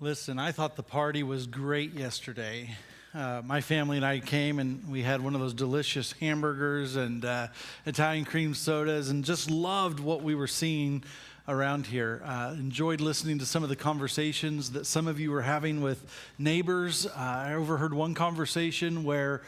Listen, I thought the party was great yesterday. My family and I came and we had one of those delicious hamburgers and Italian cream sodas and just loved what we were seeing around here. Enjoyed listening to some of the conversations that some of you were having with neighbors. I overheard one conversation where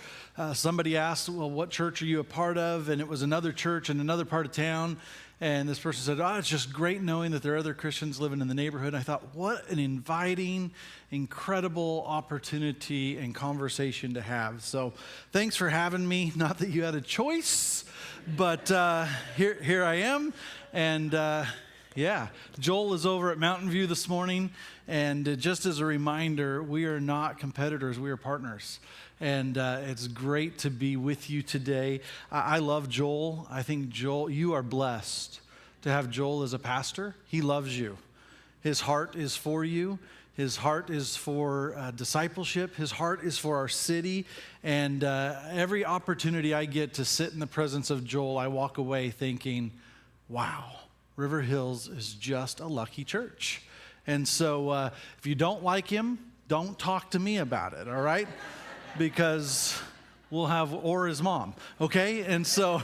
somebody asked, well, what church are you a part of? And it was another church in another part of town. And this person said, it's just great knowing that there are other Christians living in the neighborhood. And I thought, what an inviting, incredible opportunity and conversation to have. So thanks for having me. Not that you had a choice, but here I am. And Joel is over at Mountain View this morning. And just as a reminder, we are not competitors, we are partners. And it's great to be with you today. I love Joel. I think, Joel, you are blessed to have Joel as a pastor. He loves you. His heart is for you. His heart is for discipleship. His heart is for our city. And every opportunity I get to sit in the presence of Joel, I walk away thinking, wow, River Hills is just a lucky church. And so if you don't like him, don't talk to me about it, all right? Because we'll have, or his mom, okay? And so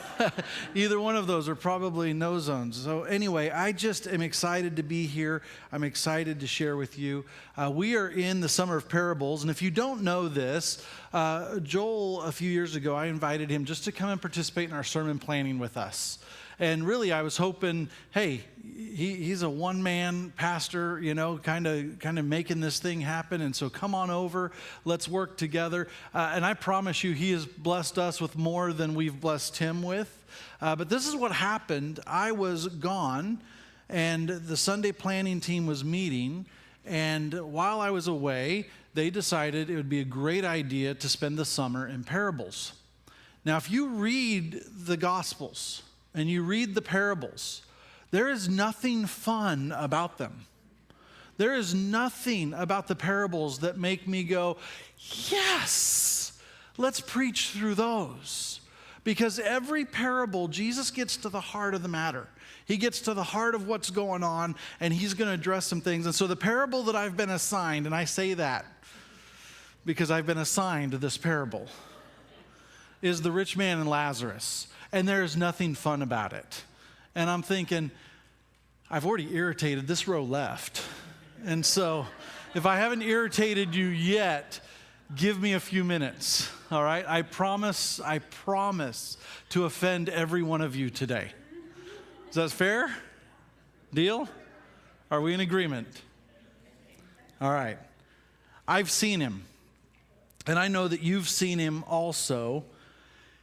either one of those are probably no zones. So anyway, I just am excited to be here. I'm excited to share with you. We are in the Summer of Parables, and if you don't know this, Joel, a few years ago, I invited him just to come and participate in our sermon planning with us. And really, I was hoping, hey, he's a one-man pastor, you know, kind of making this thing happen. And so come on over, let's work together. And I promise you, he has blessed us with more than we've blessed him with. But this is what happened. I was gone, and the Sunday planning team was meeting. And while I was away, they decided it would be a great idea to spend the summer in parables. Now, if you read the Gospels, and you read the parables, there is nothing fun about them. There is nothing about the parables that make me go, yes, let's preach through those. Because every parable, Jesus gets to the heart of the matter. He gets to the heart of what's going on, and he's going to address some things. And so the parable that I've been assigned, and I say that because I've been assigned to this parable, is the rich man and Lazarus. And there is nothing fun about it. And I'm thinking, I've already irritated this row left. And so if I haven't irritated you yet, give me a few minutes, all right? I promise to offend every one of you today. Is that fair? Deal? Are we in agreement? All right. I've seen him. And I know that you've seen him also.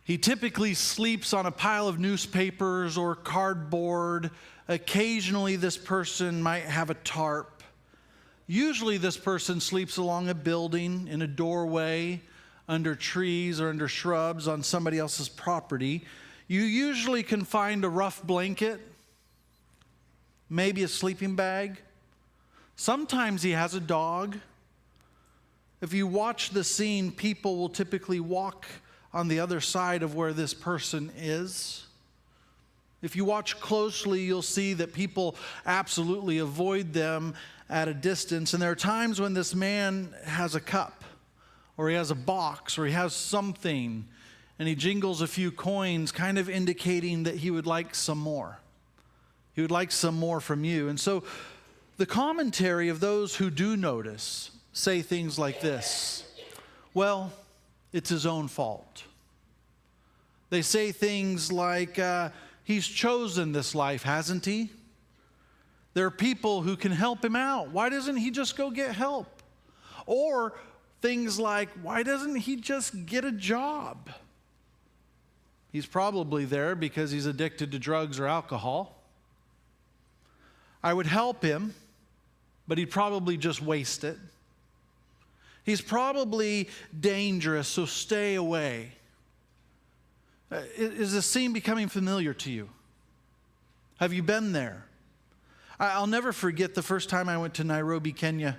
He typically sleeps on a pile of newspapers or cardboard. Occasionally, this person might have a tarp. Usually, this person sleeps along a building, in a doorway, under trees or under shrubs on somebody else's property. You usually can find a rough blanket, maybe a sleeping bag. Sometimes he has a dog. If you watch the scene, people will typically walk on the other side of where this person is. If you watch closely, you'll see that people absolutely avoid them at a distance. And there are times when this man has a cup, or he has a box, or he has something, and he jingles a few coins, kind of indicating that he would like some more. He would like some more from you. And so the commentary of those who do notice say things like this: well, it's his own fault. They say things like, he's chosen this life, hasn't he? There are people who can help him out. Why doesn't he just go get help? Or things like, why doesn't he just get a job? He's probably there because he's addicted to drugs or alcohol. I would help him, but he'd probably just waste it. He's probably dangerous, so stay away. Is this scene becoming familiar to you? Have you been there? I'll never forget the first time I went to Nairobi, Kenya.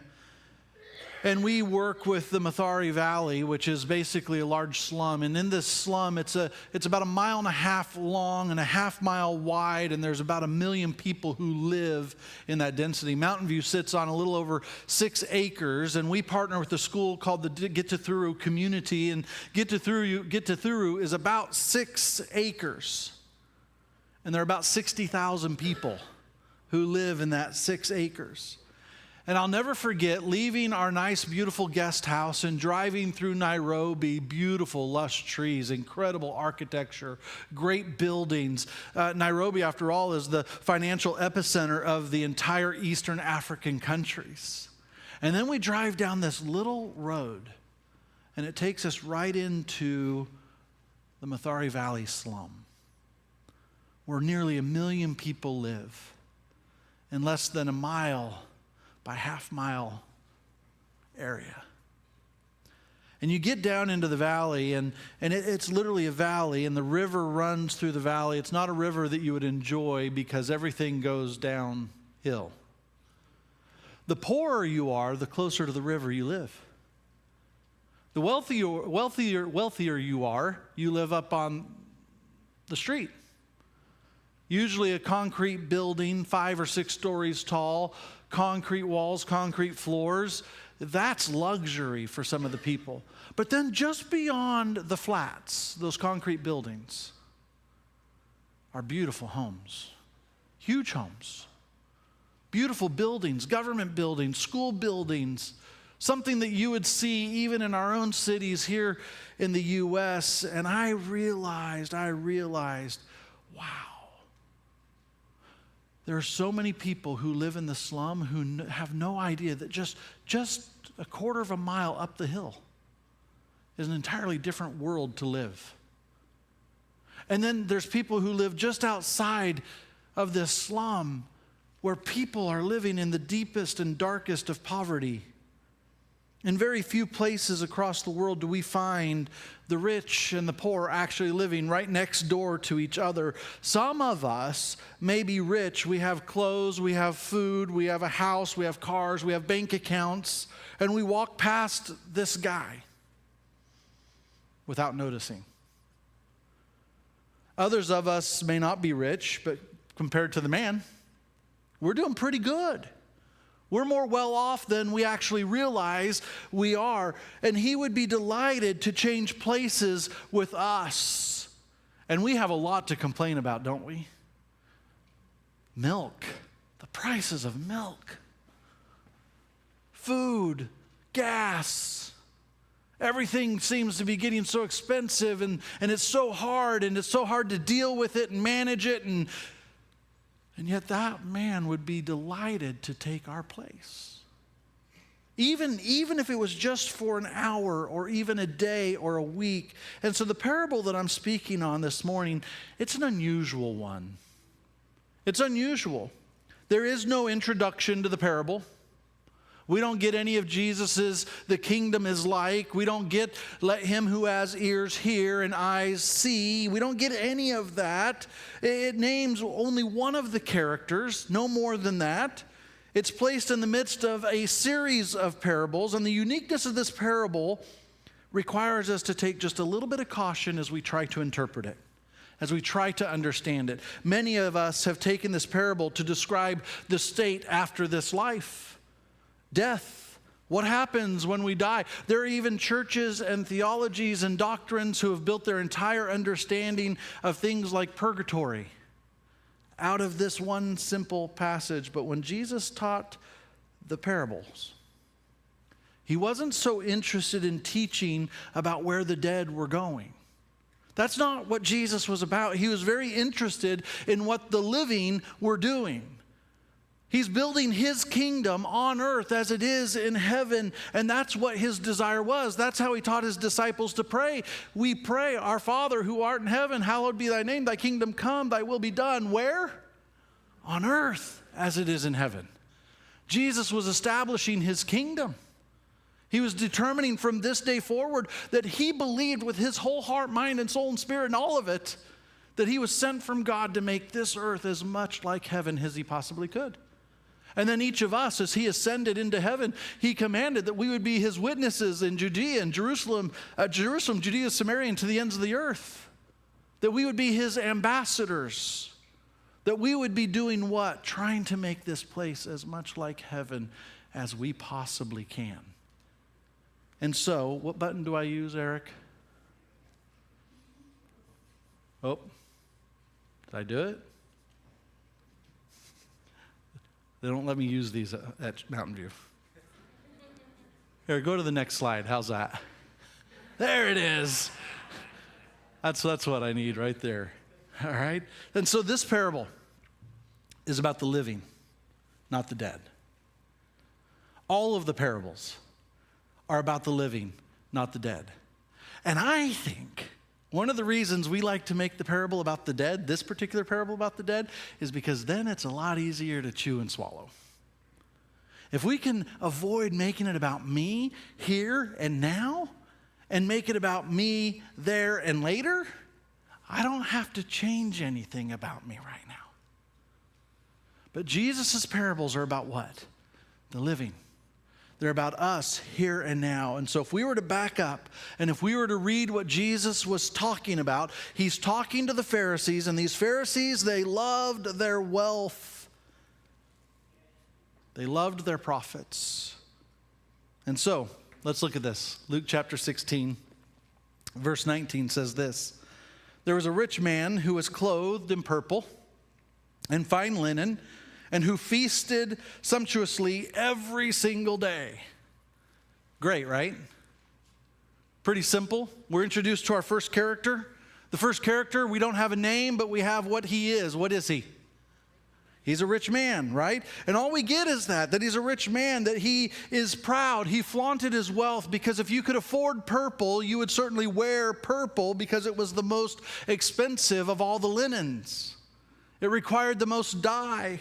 And we work with the Mathare Valley, which is basically a large slum. And in this slum, it's about 1.5 miles long and 0.5 mile wide, and there's about 1 million people who live in that density. Mountain View sits on a little over 6 acres, and we partner with a school called the Githuthuru Community, and Githuthuru is about 6 acres. And there are about 60,000 people who live in that 6 acres. And I'll never forget leaving our nice, beautiful guest house and driving through Nairobi, beautiful, lush trees, incredible architecture, great buildings. Nairobi, after all, is the financial epicenter of the entire Eastern African countries. And then we drive down this little road, and it takes us right into the Mathare Valley slum, where nearly 1 million people live in less than 1 mile by 0.5 mile area. And you get down into the valley, and it's literally a valley, and the river runs through the valley. It's not a river that you would enjoy because everything goes downhill. The poorer you are, the closer to the river you live. The wealthier you are, you live up on the street. Usually a concrete building, 5 or 6 stories tall, concrete walls, concrete floors. That's luxury for some of the people. But then just beyond the flats, those concrete buildings, are beautiful homes, huge homes, beautiful buildings, government buildings, school buildings, something that you would see even in our own cities here in the U.S. And I realized, wow. There are so many people who live in the slum who have no idea that just 1/4 mile up the hill is an entirely different world to live. And then there's people who live just outside of this slum where people are living in the deepest and darkest of poverty. In very few places across the world do we find the rich and the poor actually living right next door to each other. Some of us may be rich. We have clothes, we have food, we have a house, we have cars, we have bank accounts, and we walk past this guy without noticing. Others of us may not be rich, but compared to the man, we're doing pretty good. We're more well off than we actually realize we are. And he would be delighted to change places with us. And we have a lot to complain about, don't we? Milk, the prices of milk, food, gas. Everything seems to be getting so expensive, and it's so hard, and it's so hard to deal with it and manage it. And yet that man would be delighted to take our place. Even if it was just for an hour or even a day or a week. And so the parable that I'm speaking on this morning, it's an unusual one. It's unusual. There is no introduction to the parable. We don't get any of Jesus's "the kingdom is like." We don't get "let him who has ears hear and eyes see." We don't get any of that. It names only one of the characters, no more than that. It's placed in the midst of a series of parables, and the uniqueness of this parable requires us to take just a little bit of caution as we try to interpret it, as we try to understand it. Many of us have taken this parable to describe the state after this life. Death. What happens when we die? There are even churches and theologies and doctrines who have built their entire understanding of things like purgatory out of this one simple passage. But when Jesus taught the parables, he wasn't so interested in teaching about where the dead were going. That's not what Jesus was about. He was very interested in what the living were doing. He's building his kingdom on earth as it is in heaven, and that's what his desire was. That's how he taught his disciples to pray. We pray, "Our Father who art in heaven, hallowed be thy name, thy kingdom come, thy will be done." Where? On earth as it is in heaven. Jesus was establishing his kingdom. He was determining from this day forward that he believed with his whole heart, mind, and soul and spirit and all of it that he was sent from God to make this earth as much like heaven as he possibly could. And then each of us, as he ascended into heaven, he commanded that we would be his witnesses in Judea and Jerusalem, Judea, Samaria, and to the ends of the earth. That we would be his ambassadors. That we would be doing what? Trying to make this place as much like heaven as we possibly can. And so, what button do I use, Eric? Oh, did I do it? They don't let me use these at Mountain View. Here, go to the next slide. How's that? There it is. That's what I need right there. All right? And so this parable is about the living, not the dead. All of the parables are about the living, not the dead. And I think one of the reasons we like to make the parable about the dead, this particular parable about the dead, is because then it's a lot easier to chew and swallow. If we can avoid making it about me here and now, and make it about me there and later, I don't have to change anything about me right now. But Jesus' parables are about what? The living. They're about us here and now. And so if we were to back up and if we were to read what Jesus was talking about, he's talking to the Pharisees, and these Pharisees, they loved their wealth. They loved their prophets. And so let's look at this. Luke chapter 16, verse 19 says this. There was a rich man who was clothed in purple and fine linen, and who feasted sumptuously every single day. Great, right? Pretty simple. We're introduced to our first character. The first character, we don't have a name, but we have what he is. What is he? He's a rich man, right? And all we get is that he's a rich man, that he is proud. He flaunted his wealth, because if you could afford purple, you would certainly wear purple because it was the most expensive of all the linens. It required the most dye.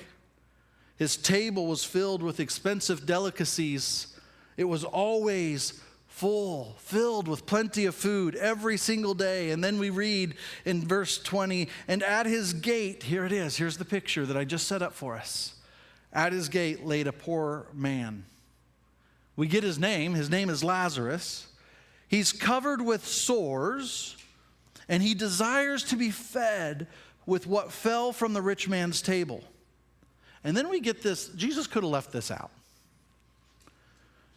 His table was filled with expensive delicacies. It was always filled with plenty of food every single day. And then we read in verse 20, and at his gate, here it is, here's the picture that I just set up for us. At his gate laid a poor man. We get his name is Lazarus. He's covered with sores, and he desires to be fed with what fell from the rich man's table. And then we get this, Jesus could have left this out.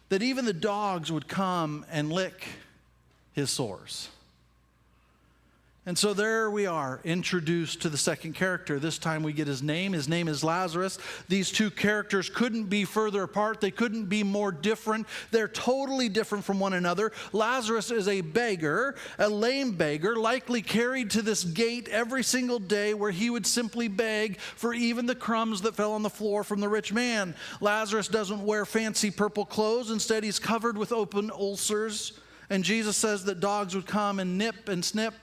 That even the dogs would come and lick his sores. And so there we are, introduced to the second character. This time we get his name. His name is Lazarus. These two characters couldn't be further apart. They couldn't be more different. They're totally different from one another. Lazarus is a beggar, a lame beggar, likely carried to this gate every single day, where he would simply beg for even the crumbs that fell on the floor from the rich man. Lazarus doesn't wear fancy purple clothes. Instead, he's covered with open ulcers. And Jesus says that dogs would come and nip and snip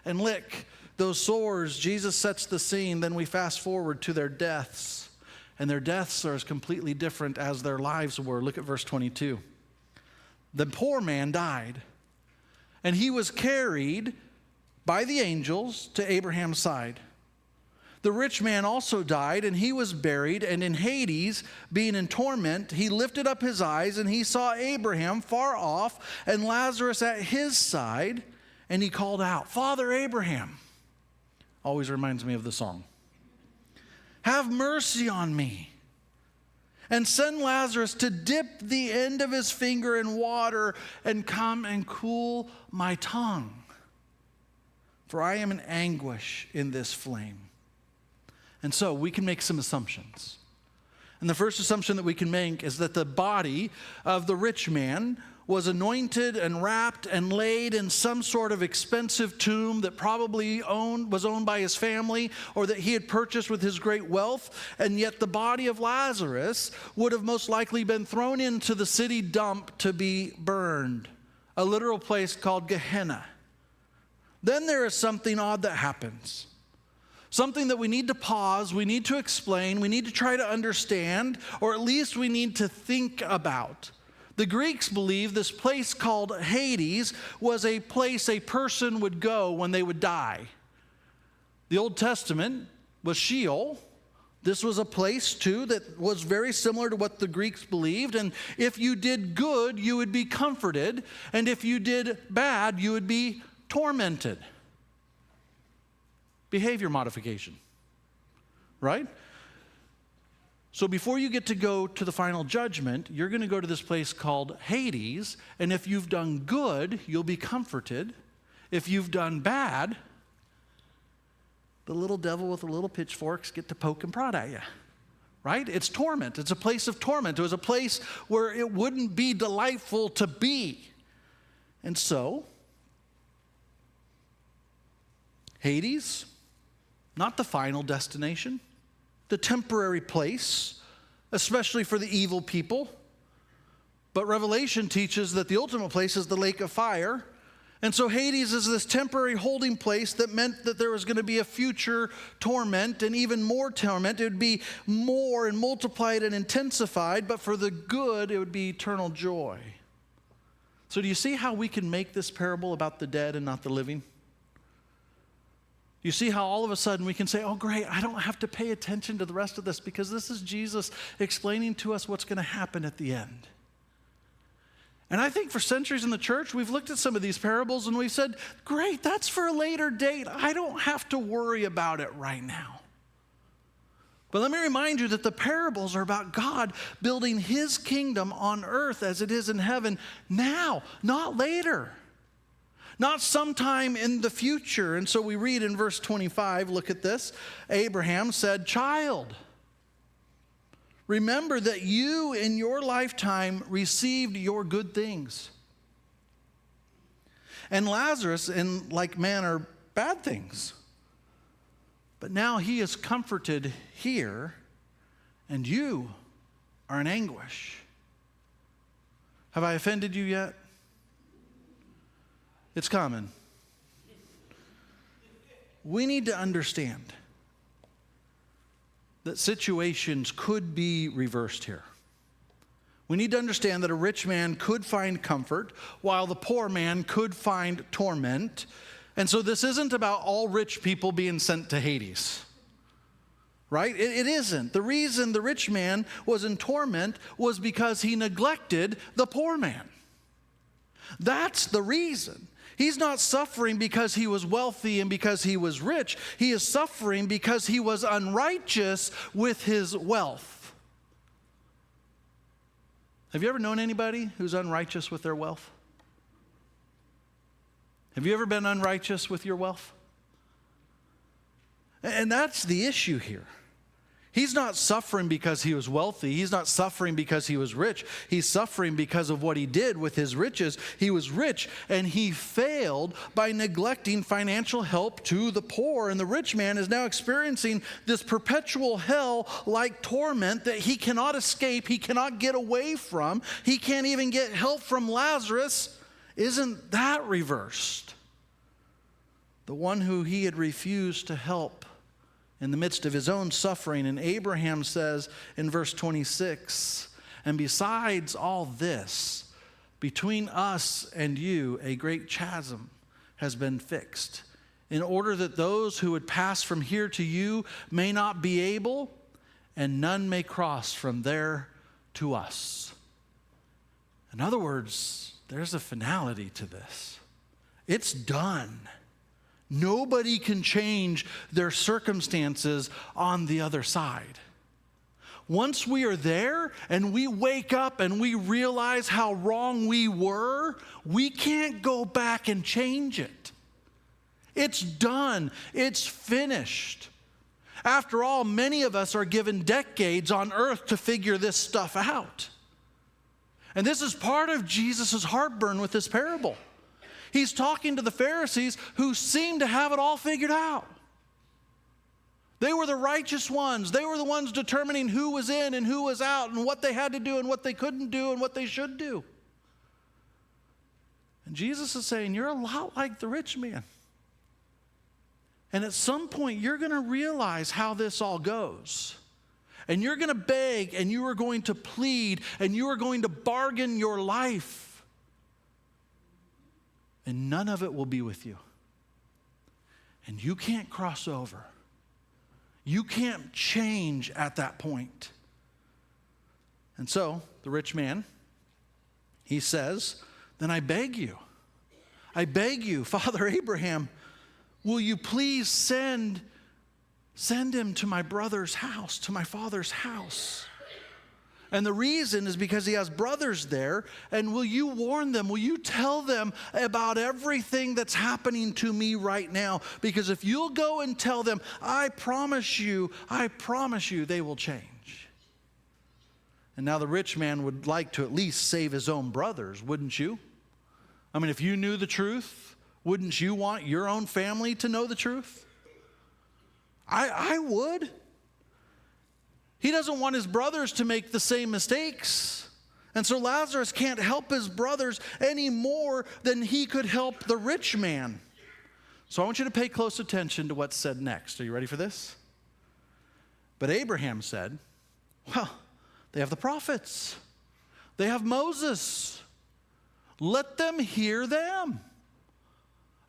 and lick those sores. Jesus sets the scene. Then we fast forward to their deaths. And their deaths are as completely different as their lives were. Look at verse 22. The poor man died, and he was carried by the angels to Abraham's side. The rich man also died, and he was buried, and in Hades, being in torment, he lifted up his eyes, and he saw Abraham far off and Lazarus at his side. And he called out, Father Abraham. Always reminds me of the song. Have mercy on me, and send Lazarus to dip the end of his finger in water and come and cool my tongue. For I am in anguish in this flame. And so we can make some assumptions. And the first assumption that we can make is that the body of the rich man was anointed and wrapped and laid in some sort of expensive tomb that probably was owned by his family, or that he had purchased with his great wealth. And yet the body of Lazarus would have most likely been thrown into the city dump to be burned, a literal place called Gehenna. Then there is something odd that happens. Something that we need to pause, we need to explain, we need to try to understand, or at least we need to think about. The Greeks believed this place called Hades was a place a person would go when they would die. The Old Testament was Sheol. This was a place, too, that was very similar to what the Greeks believed. And if you did good, you would be comforted. And if you did bad, you would be tormented. Behavior modification, right? So before you get to go to the final judgment, you're going to go to this place called Hades. And if you've done good, you'll be comforted. If you've done bad, the little devil with the little pitchforks get to poke and prod at you, right? It's torment. It's a place of torment. It was a place where it wouldn't be delightful to be. And so, Hades, not the final destination, the temporary place, especially for the evil people. But Revelation teaches that the ultimate place is the lake of fire. And so Hades is this temporary holding place that meant that there was going to be a future torment and even more torment. It would be more and multiplied and intensified, but for the good, it would be eternal joy. So do you see how we can make this parable about the dead and not the living? You see how all of a sudden we can say, oh great, I don't have to pay attention to the rest of this because this is Jesus explaining to us what's going to happen at the end. And I think for centuries in the church, we've looked at some of these parables and we've said, great, that's for a later date. I don't have to worry about it right now. But let me remind you that the parables are about God building his kingdom on earth as it is in heaven now, not later. Not sometime in the future. And so we read in verse 25, look at this. Abraham said, child, remember that you in your lifetime received your good things. And Lazarus in like manner bad things. But now he is comforted here, and you are in anguish. Have I offended you yet? It's coming. We need to understand that situations could be reversed here. We need to understand that a rich man could find comfort while the poor man could find torment. And so this isn't about all rich people being sent to Hades, right? It isn't. The reason the rich man was in torment was because he neglected the poor man. That's the reason. He's not suffering because he was wealthy and because he was rich. He is suffering because he was unrighteous with his wealth. Have you ever known anybody who's unrighteous with their wealth? Have you ever been unrighteous with your wealth? And that's the issue here. He's not suffering because he was wealthy. He's not suffering because he was rich. He's suffering because of what he did with his riches. He was rich and he failed by neglecting financial help to the poor. And the rich man is now experiencing this perpetual hell-like torment that he cannot escape. He cannot get away from. He can't even get help from Lazarus. Isn't that reversed? The one who he had refused to help in the midst of his own suffering. And Abraham says in verse 26, and besides all this, between us and you, a great chasm has been fixed, in order that those who would pass from here to you may not be able, and none may cross from there to us. In other words, there's a finality to this. It's done. Nobody can change their circumstances on the other side. Once we are there and we wake up and we realize how wrong we were, we can't go back and change it. It's done. It's finished. After all, many of us are given decades on earth to figure this stuff out. And this is part of Jesus' heartburn with this parable. He's talking to the Pharisees who seem to have it all figured out. They were the righteous ones. They were the ones determining who was in and who was out and what they had to do and what they couldn't do and what they should do. And Jesus is saying, you're a lot like the rich man. And at some point, you're going to realize how this all goes. And you're going to beg and you are going to plead and you are going to bargain your life. And none of it will be with you. And you can't cross over. You can't change at that point. And so the rich man, he says, then I beg you, Father Abraham, will you please send him to my brother's house, to my father's house? And the reason is because he has brothers there. And will you warn them? Will you tell them about everything that's happening to me right now? Because if you'll go and tell them, I promise you, they will change. And now the rich man would like to at least save his own brothers, wouldn't you? I mean, if you knew the truth, wouldn't you want your own family to know the truth? I would. He doesn't want his brothers to make the same mistakes. And so Lazarus can't help his brothers any more than he could help the rich man. So I want you to pay close attention to what's said next. Are you ready for this? But Abraham said, well, they have the prophets. They have Moses. Let them hear them.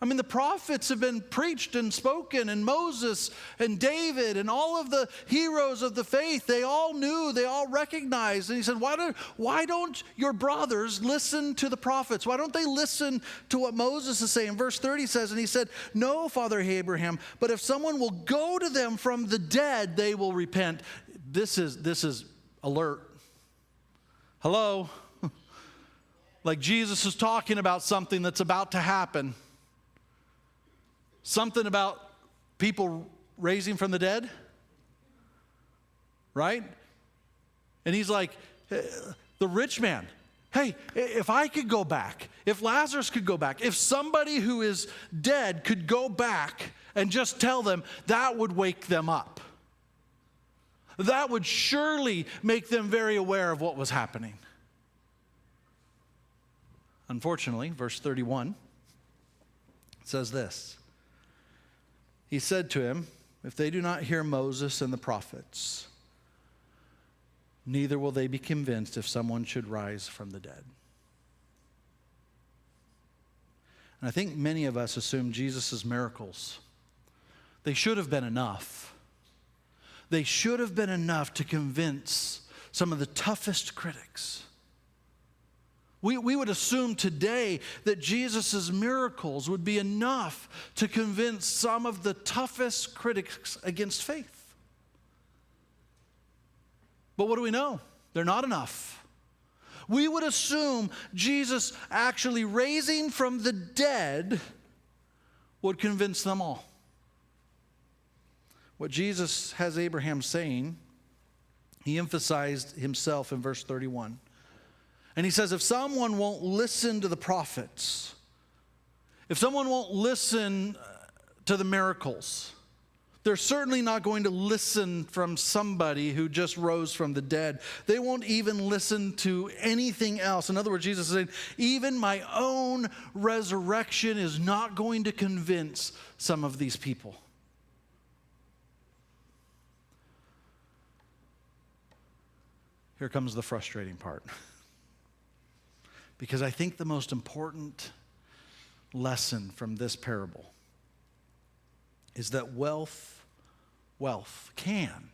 I mean, the prophets have been preached and spoken, and Moses and David and all of the heroes of the faith, they all knew, they all recognized. And he said, why don't your brothers listen to the prophets? Why don't they listen to what Moses is saying? Verse 30 says, and he said, no, Father Abraham, but if someone will go to them from the dead, they will repent. This is alert. Hello? Like Jesus is talking about something that's about to happen. Something about people raising from the dead, right? And he's like, the rich man, hey, if I could go back, if Lazarus could go back, if somebody who is dead could go back and just tell them, that would wake them up. That would surely make them very aware of what was happening. Unfortunately, verse 31 says this. He said to him, if they do not hear Moses and the prophets, neither will they be convinced if someone should rise from the dead. And I think many of us assume Jesus' miracles, they should have been enough. They should have been enough to convince some of the toughest critics. We would assume today that Jesus' miracles would be enough to convince some of the toughest critics against faith. But what do we know? They're not enough. We would assume Jesus actually raising from the dead would convince them all. What Jesus has Abraham saying, he emphasized himself in verse 31. And he says, if someone won't listen to the prophets, if someone won't listen to the miracles, they're certainly not going to listen from somebody who just rose from the dead. They won't even listen to anything else. In other words, Jesus is saying, even my own resurrection is not going to convince some of these people. Here comes the frustrating part. Because I think the most important lesson from this parable is that wealth can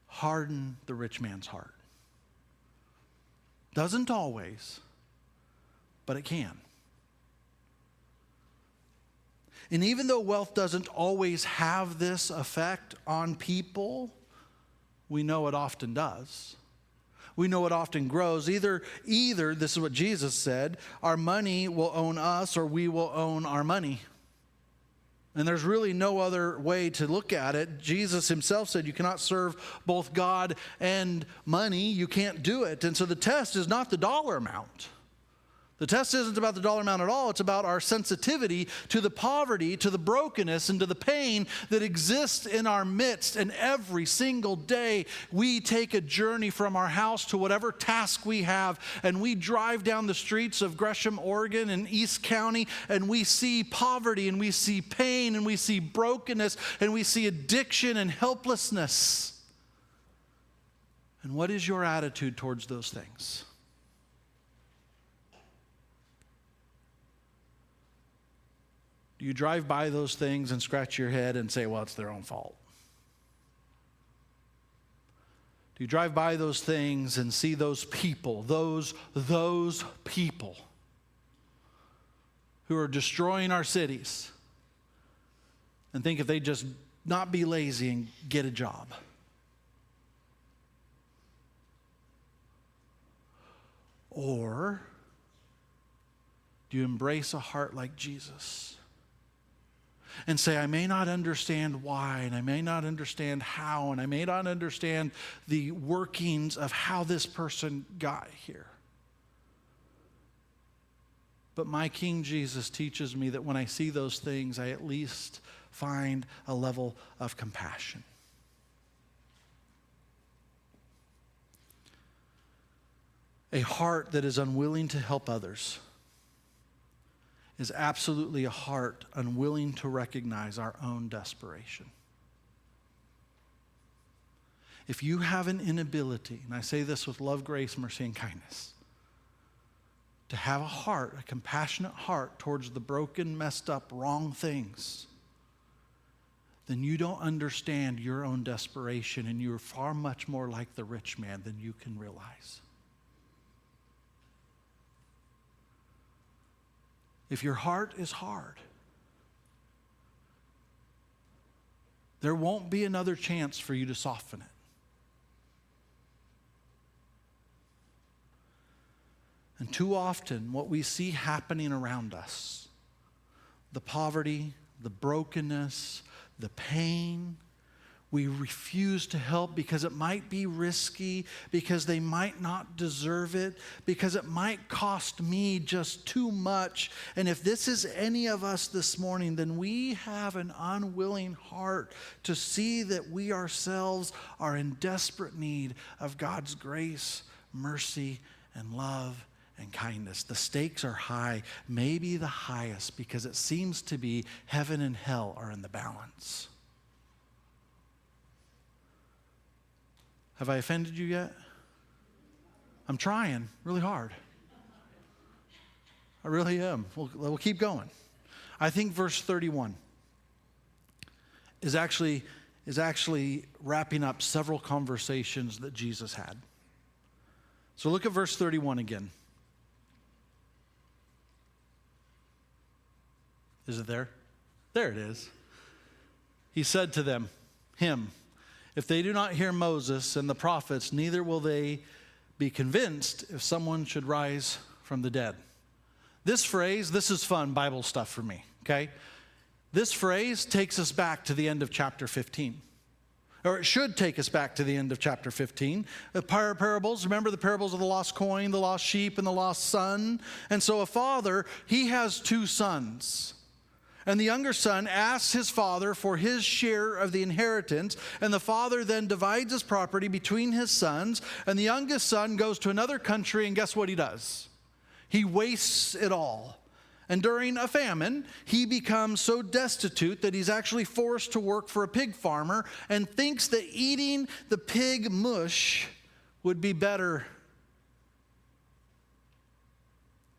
harden the rich man's heart. Doesn't always, but it can. And even though wealth doesn't always have this effect on people, we know it often does. We know it often grows. Either, this is what Jesus said, our money will own us or we will own our money. And there's really no other way to look at it. Jesus himself said you cannot serve both God and money. You can't do it. And so the test is not the dollar amount. The test isn't about the dollar amount at all. It's about our sensitivity to the poverty, to the brokenness, and to the pain that exists in our midst. And every single day, we take a journey from our house to whatever task we have, and we drive down the streets of Gresham, Oregon, and East County, and we see poverty, and we see pain, and we see brokenness, and we see addiction and helplessness. And what is your attitude towards those things? Do you drive by those things and scratch your head and say, well, it's their own fault? Do you drive by those things and see those people, those people who are destroying our cities, and think if they just not be lazy and get a job? Or do you embrace a heart like Jesus and say, I may not understand why, and I may not understand how, and I may not understand the workings of how this person got here, but my King Jesus teaches me that when I see those things, I at least find a level of compassion. A heart that is unwilling to help others is absolutely a heart unwilling to recognize our own desperation. If you have an inability, and I say this with love, grace, mercy, and kindness, to have a heart, a compassionate heart towards the broken, messed up, wrong things, then you don't understand your own desperation, and you're far much more like the rich man than you can realize. If your heart is hard, there won't be another chance for you to soften it. And too often, what we see happening around us, the poverty, the brokenness, the pain, we refuse to help because it might be risky, because they might not deserve it, because it might cost me just too much. And if this is any of us this morning, then we have an unwilling heart to see that we ourselves are in desperate need of God's grace, mercy, and love and kindness. The stakes are high, maybe the highest, because it seems to be heaven and hell are in the balance. Have I offended you yet? I'm trying really hard. I really am. We'll keep going. I think verse 31 is actually wrapping up several conversations that Jesus had. So look at verse 31 again. Is it there? There it is. He said to them, if they do not hear Moses and the prophets, neither will they be convinced if someone should rise from the dead. This phrase, this is fun Bible stuff for me, okay? This phrase takes us back to the end of chapter 15. Or it should take us back to the end of chapter 15. The parables, remember the parables of the lost coin, the lost sheep, and the lost son? And so a father, he has two sons. And the younger son asks his father for his share of the inheritance, and the father then divides his property between his sons, and the youngest son goes to another country, and guess what he does? He wastes it all. And during a famine, he becomes so destitute that he's actually forced to work for a pig farmer and thinks that eating the pig mush would be better.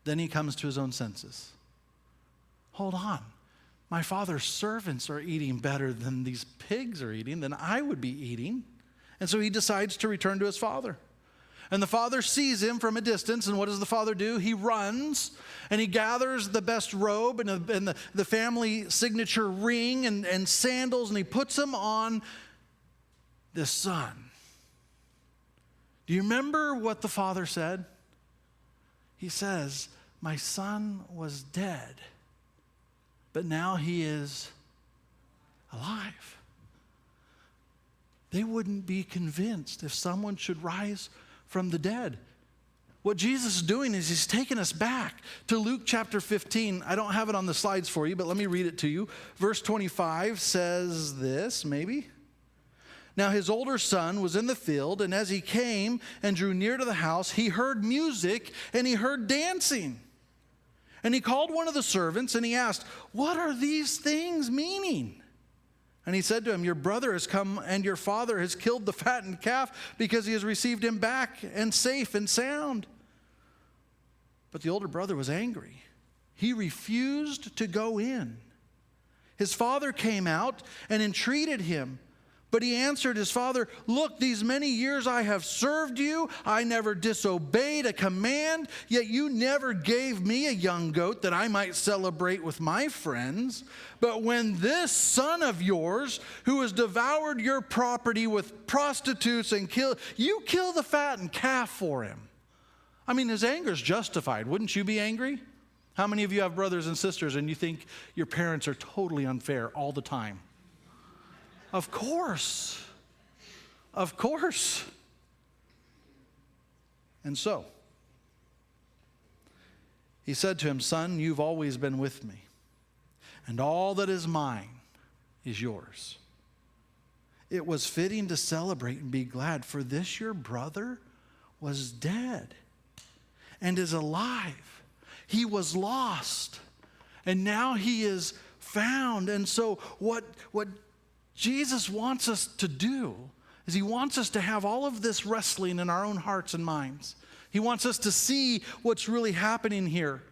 Then he comes to his own senses. Hold on. My father's servants are eating better than these pigs are eating, than I would be eating. And so he decides to return to his father. And the father sees him from a distance, and what does the father do? He runs, and he gathers the best robe and the family signature ring and sandals, and he puts them on this son. Do you remember what the father said? He says, my son was dead, but now he is alive. They wouldn't be convinced if someone should rise from the dead. What Jesus is doing is he's taking us back to Luke chapter 15. I don't have it on the slides for you, but let me read it to you. Verse 25 says this, maybe. Now his older son was in the field, and as he came and drew near to the house, he heard music and he heard dancing. And he called one of the servants and he asked, what are these things meaning? And he said to him, your brother has come and your father has killed the fattened calf because he has received him back and safe and sound. But the older brother was angry. He refused to go in. His father came out and entreated him. But he answered his father, look, these many years I have served you. I never disobeyed a command, yet you never gave me a young goat that I might celebrate with my friends. But when this son of yours, who has devoured your property with prostitutes and you kill the fattened calf for him. I mean, his anger is justified. Wouldn't you be angry? How many of you have brothers and sisters and you think your parents are totally unfair all the time? Of course. Of course. And so, he said to him, son, you've always been with me, and all that is mine is yours. It was fitting to celebrate and be glad, for this your brother was dead and is alive. He was lost, and now he is found. And so what Jesus wants us to do is he wants us to have all of this wrestling in our own hearts and minds. He wants us to see what's really happening here.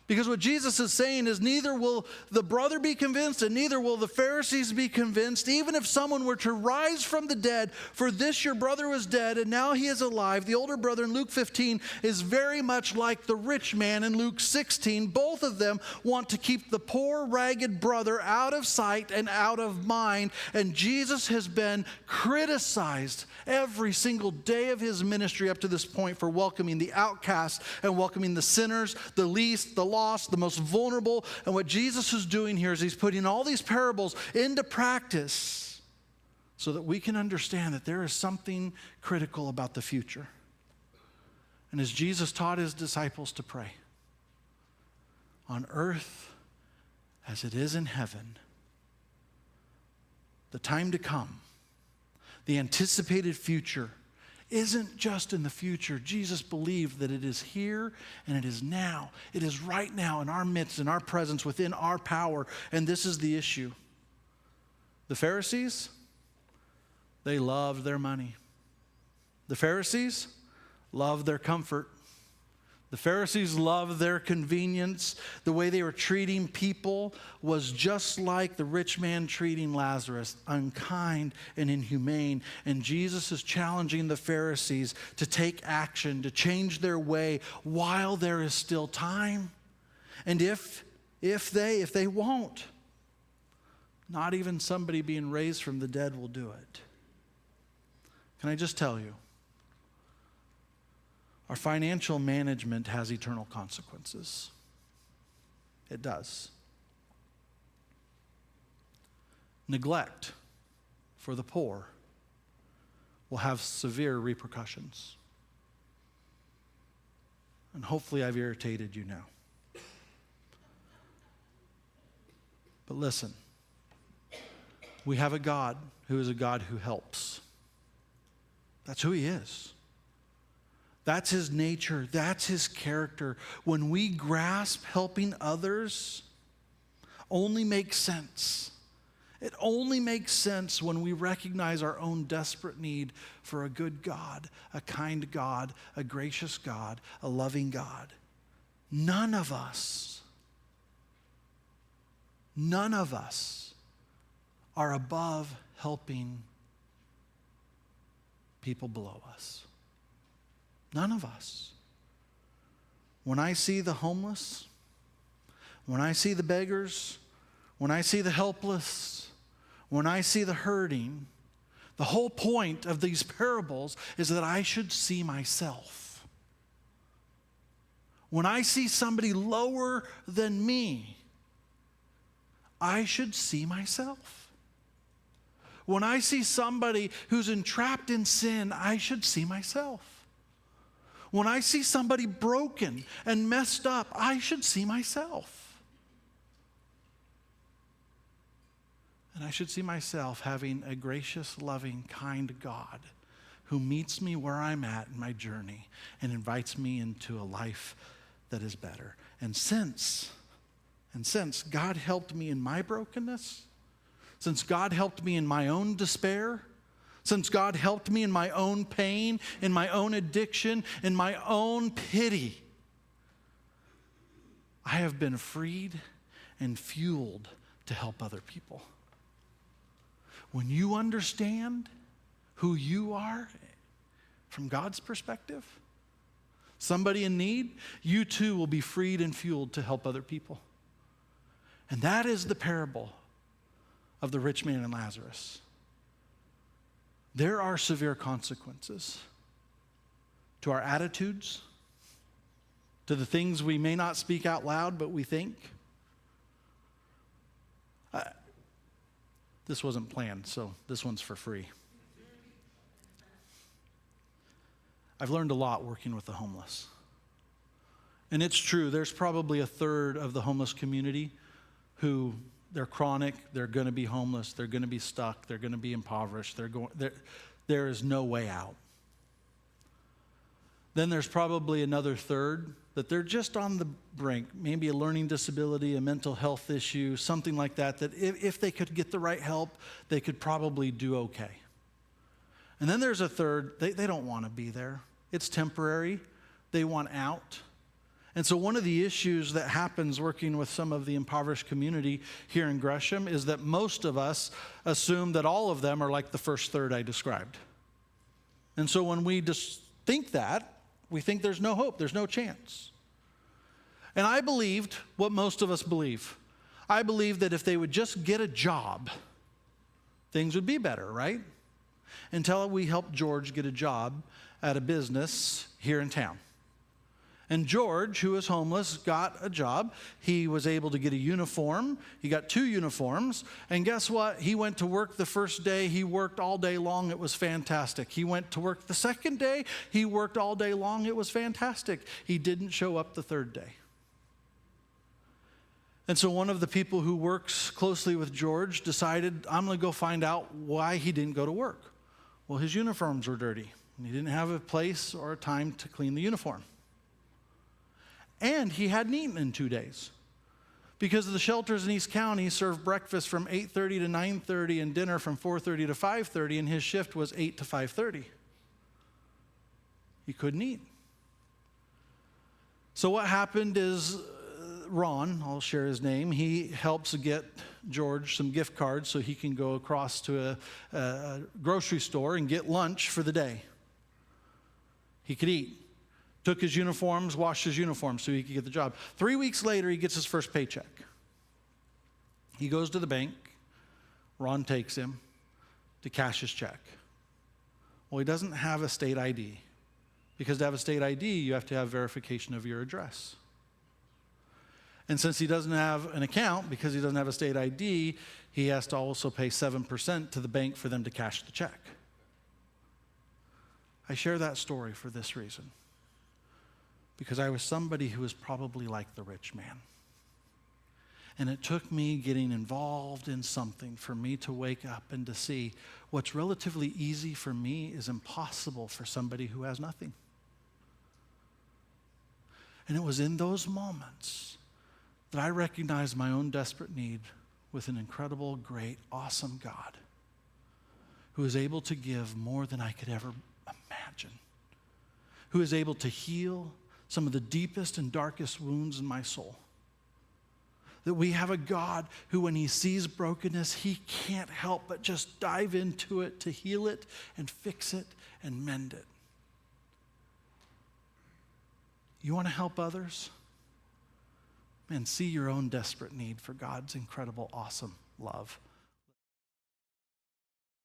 Because what Jesus is saying is neither will the brother be convinced and neither will the Pharisees be convinced, even if someone were to rise from the dead. For this your brother was dead and now he is alive. The older brother in Luke 15 is very much like the rich man in Luke 16. Both of them want to keep the poor, ragged brother out of sight and out of mind. And Jesus has been criticized every single day of his ministry up to this point for welcoming the outcast and welcoming the sinners, the least, the lost, the most vulnerable. And what Jesus is doing here is he's putting all these parables into practice so that we can understand that there is something critical about the future. And as Jesus taught his disciples to pray, on earth as it is in heaven, the time to come, the anticipated future, isn't just in the future. Jesus believed that it is here and it is now. It is right now in our midst, in our presence, within our power. And this is the issue. The Pharisees, they loved their money. The Pharisees loved their comfort. The Pharisees loved their convenience. The way they were treating people was just like the rich man treating Lazarus, unkind and inhumane. And Jesus is challenging the Pharisees to take action, to change their way while there is still time. And if they won't, not even somebody being raised from the dead will do it. Can I just tell you? Our financial management has eternal consequences. It does. Neglect for the poor will have severe repercussions. And hopefully I've irritated you now. But listen, we have a God who is a God who helps. That's who he is. That's his nature. That's his character. When we grasp helping others, only makes sense. It only makes sense when we recognize our own desperate need for a good God, a kind God, a gracious God, a loving God. None of us are above helping people below us. None of us. When I see the homeless, when I see the beggars, when I see the helpless, when I see the hurting, the whole point of these parables is that I should see myself. When I see somebody lower than me, I should see myself. When I see somebody who's entrapped in sin, I should see myself. When I see somebody broken and messed up, I should see myself. And I should see myself having a gracious, loving, kind God who meets me where I'm at in my journey and invites me into a life that is better. And since God helped me in my brokenness, since God helped me in my own despair, since God helped me in my own pain, in my own addiction, in my own pity, I have been freed and fueled to help other people. when you understand who you are from God's perspective, somebody in need, you too will be freed and fueled to help other people. And that is the parable of the rich man and Lazarus. There are severe consequences to our attitudes, to the things we may not speak out loud, but we think. This wasn't planned, so this one's for free. I've learned a lot working with the homeless. And it's true, there's probably a third of the homeless community who they're chronic, they're going to be homeless, they're going to be stuck, they're going to be impoverished, there is no way out. Then there's probably another third that they're just on the brink, maybe a learning disability, a mental health issue, something like that, that if they could get the right help, they could probably do okay. And then there's a third, they don't want to be there. It's temporary. They want out. And so one of the issues that happens working with some of the impoverished community here in Gresham is that most of us assume that all of them are like the first third I described. And so when we just think that, we think there's no hope, there's no chance. And I believed what most of us believe. I believed that if they would just get a job, things would be better, right? Until we helped George get a job at a business here in town. And George, who was homeless, got a job. He was able to get a uniform. He got 2 uniforms. And guess what? He went to work the first day. He worked all day long. It was fantastic. He went to work the second day. He worked all day long. It was fantastic. He didn't show up the third day. And so one of the people who works closely with George decided, I'm going to go find out why he didn't go to work. Well, his uniforms were dirty. And he didn't have a place or a time to clean the uniform. And he hadn't eaten in 2 days because the shelters in East County serve breakfast from 8:30 to 9:30 and dinner from 4:30 to 5:30, and his shift was 8 to 5:30. He couldn't eat. So what happened is Ron, I'll share his name, he helps get George some gift cards so he can go across to a grocery store and get lunch for the day. He could eat. Took his uniforms, washed his uniforms so he could get the job. 3 weeks later, he gets his first paycheck. He goes to the bank. Ron takes him to cash his check. Well, he doesn't have a state ID because to have a state ID, you have to have verification of your address. And since he doesn't have an account because he doesn't have a state ID, he has to also pay 7% to the bank for them to cash the check. I share that story for this reason. Because I was somebody who was probably like the rich man. And it took me getting involved in something for me to wake up and to see what's relatively easy for me is impossible for somebody who has nothing. And it was in those moments that I recognized my own desperate need with an incredible, great, awesome God who is able to give more than I could ever imagine, who is able to heal some of the deepest and darkest wounds in my soul. That we have a God who, when he sees brokenness, he can't help but just dive into it to heal it and fix it and mend it. You want to help others? Man, see your own desperate need for God's incredible, awesome love